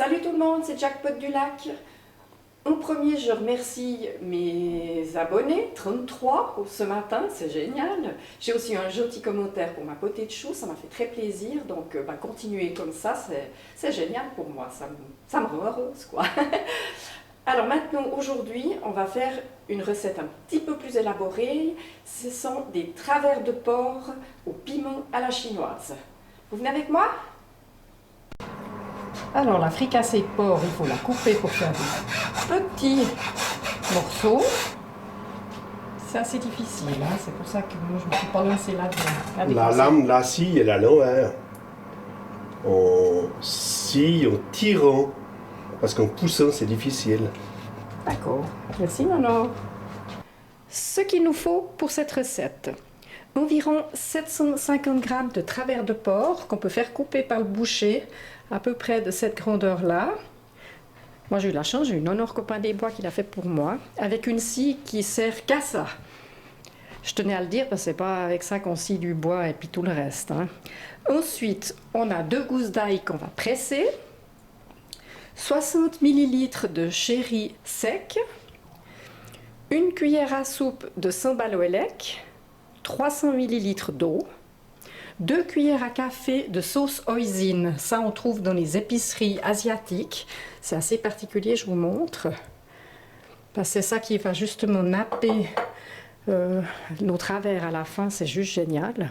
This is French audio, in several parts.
Salut tout le monde, c'est Jackpot du Lac. En premier, je remercie mes abonnés, 33 ce matin, c'est génial. J'ai aussi un joli commentaire pour ma potée de chou, ça m'a fait très plaisir. Donc continuez comme ça, c'est génial pour moi, ça me rend heureuse quoi. Alors maintenant, aujourd'hui, on va faire une recette un petit peu plus élaborée. Ce sont des travers de porc au piment à la chinoise. Vous venez avec moi? Alors la fricassée de porc, il faut la couper pour faire des petits morceaux. C'est assez difficile, hein? C'est pour ça que moi je ne me suis pas lancée là-dedans. La lame, la scie et la longueur, on scie en tirant, parce qu'en poussant c'est difficile. D'accord, merci Nano. Ce qu'il nous faut pour cette recette, environ 750 g de travers de porc qu'on peut faire couper par le boucher, à peu près de cette grandeur-là. Moi j'ai eu la chance, j'ai eu Honor Copain des Bois qui l'a fait pour moi, avec une scie qui sert qu'à ça. Je tenais à le dire parce que c'est pas avec ça qu'on scie du bois et puis tout le reste, hein. Ensuite, on a 2 gousses d'ail qu'on va presser, 60 ml de sherry sec, une cuillère à soupe de sambal-oelek, 300 ml d'eau, 2 cuillères à café de sauce hoisin. Ça, on trouve dans les épiceries asiatiques. C'est assez particulier, je vous montre. Parce que c'est ça qui va justement napper nos travers à la fin. C'est juste génial.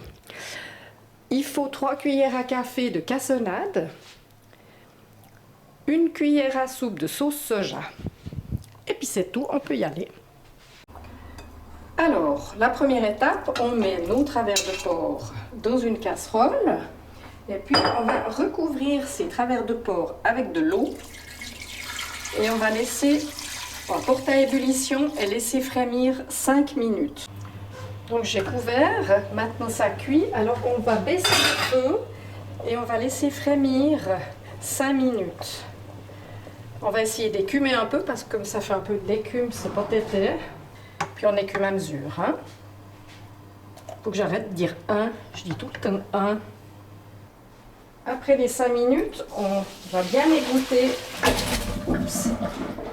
Il faut 3 cuillères à café de cassonade, une cuillère à soupe de sauce soja. Et puis c'est tout, on peut y aller. Alors, la première étape, on met nos travers de porc dans une casserole et puis on va recouvrir ces travers de porc avec de l'eau et on va porter à ébullition et laisser frémir 5 minutes. Donc j'ai couvert, maintenant ça cuit, alors on va baisser le feu et on va laisser frémir 5 minutes. On va essayer d'écumer un peu parce que comme ça fait un peu d'écume, c'est pas tété. Puis on écume à mesure. Hein. Faut que j'arrête de dire 1. Je dis tout le temps 1. Après les 5 minutes, on va bien égoutter. Oups.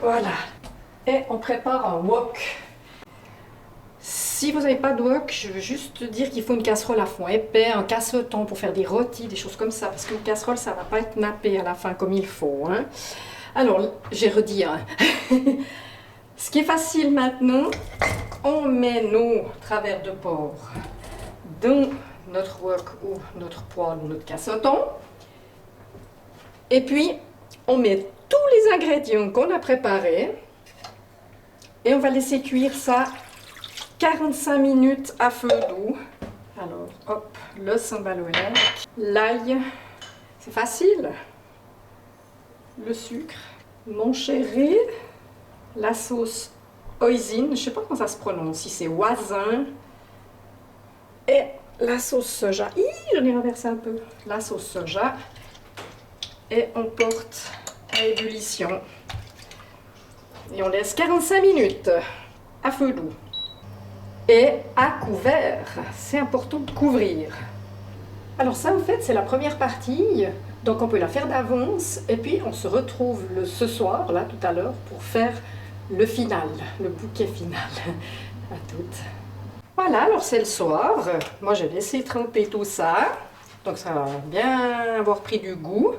Voilà. Et on prépare un wok. Si vous n'avez pas de wok, je veux juste dire qu'il faut une casserole à fond épais, un casse-temps pour faire des rôtis, des choses comme ça. Parce qu'une casserole, ça ne va pas être nappé à la fin comme il faut. Hein. Alors, j'ai redit 1. Ce qui est facile maintenant, on met nos travers de porc dans notre wok ou notre poêle ou notre cassoton. Et puis, on met tous les ingrédients qu'on a préparés et on va laisser cuire ça 45 minutes à feu doux. Alors, hop, le sambal-oelek, l'ail, c'est facile, le sucre, mon chéri, la sauce hoisin, je ne sais pas comment ça se prononce, si c'est hoisin, et la sauce soja. J'en ai renversé un peu. La sauce soja, et on porte à ébullition. Et on laisse 45 minutes à feu doux. Et à couvert, c'est important de couvrir. Alors ça, en fait, c'est la première partie. Donc on peut la faire d'avance, et puis on se retrouve ce soir, là, tout à l'heure, pour faire le final, le bouquet final. À toutes. Voilà, alors c'est le soir. Moi, j'ai laissé tremper tout ça. Donc ça va bien avoir pris du goût.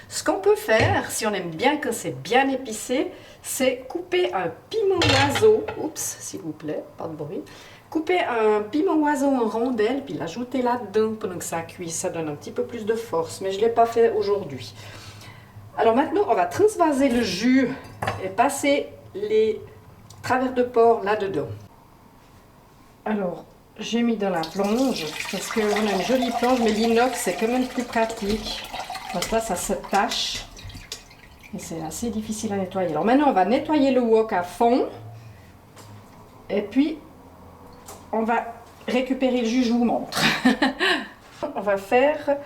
Ce qu'on peut faire, si on aime bien que c'est bien épicé, c'est couper un piment oiseau. Oups, s'il vous plaît, pas de bruit. Couper un piment oiseau en rondelles, puis l'ajouter là-dedans pendant que ça cuit. Ça donne un petit peu plus de force, mais je ne l'ai pas fait aujourd'hui. Alors maintenant, on va transvaser le jus et passer les travers de porc là-dedans. Alors, j'ai mis dans la plonge, parce qu'on a une jolie plonge, mais l'inox, c'est quand même plus pratique. Donc là, ça se tâche. Et c'est assez difficile à nettoyer. Alors maintenant, on va nettoyer le wok à fond. Et puis, on va récupérer le jus, je vous montre. On va faire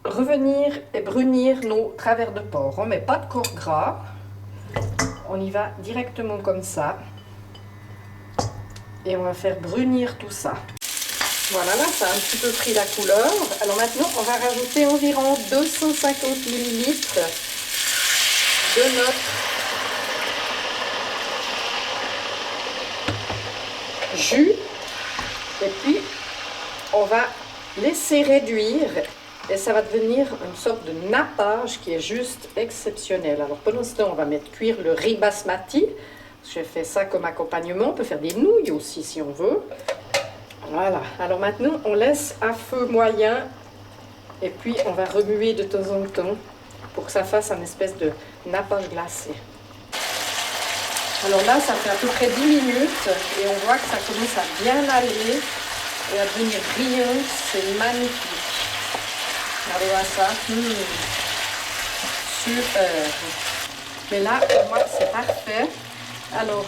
revenir et brunir nos travers de porc. On ne met pas de corps gras. On y va directement comme ça. Et on va faire brunir tout ça. Voilà, là, ça a un petit peu pris la couleur. Alors maintenant, on va rajouter environ 250 ml de notre jus. Et puis, on va laisser réduire et ça va devenir une sorte de nappage qui est juste exceptionnel. Alors pendant ce temps, on va mettre cuire le riz basmati. J'ai fait ça comme accompagnement. On peut faire des nouilles aussi si on veut. Voilà. Alors maintenant, on laisse à feu moyen et puis on va remuer de temps en temps pour que ça fasse une espèce de nappage glacé. Alors là, ça fait à peu près 10 minutes et on voit que ça commence à bien aller et à devenir brillant. C'est magnifique. Regardez ça. Super. Mais là, pour moi, c'est parfait. Alors,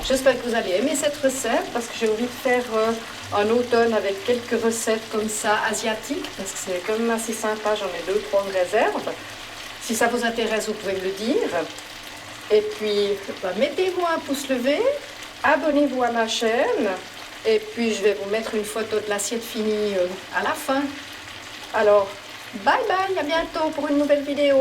j'espère que vous allez aimer cette recette parce que j'ai envie de faire un automne avec quelques recettes comme ça asiatiques parce que c'est quand même assez sympa. J'en ai 2-3 en réserve. Si ça vous intéresse, vous pouvez me le dire. Et puis, mettez-moi un pouce levé, abonnez-vous à ma chaîne et puis je vais vous mettre une photo de l'assiette finie à la fin. Alors, bye bye, à bientôt pour une nouvelle vidéo.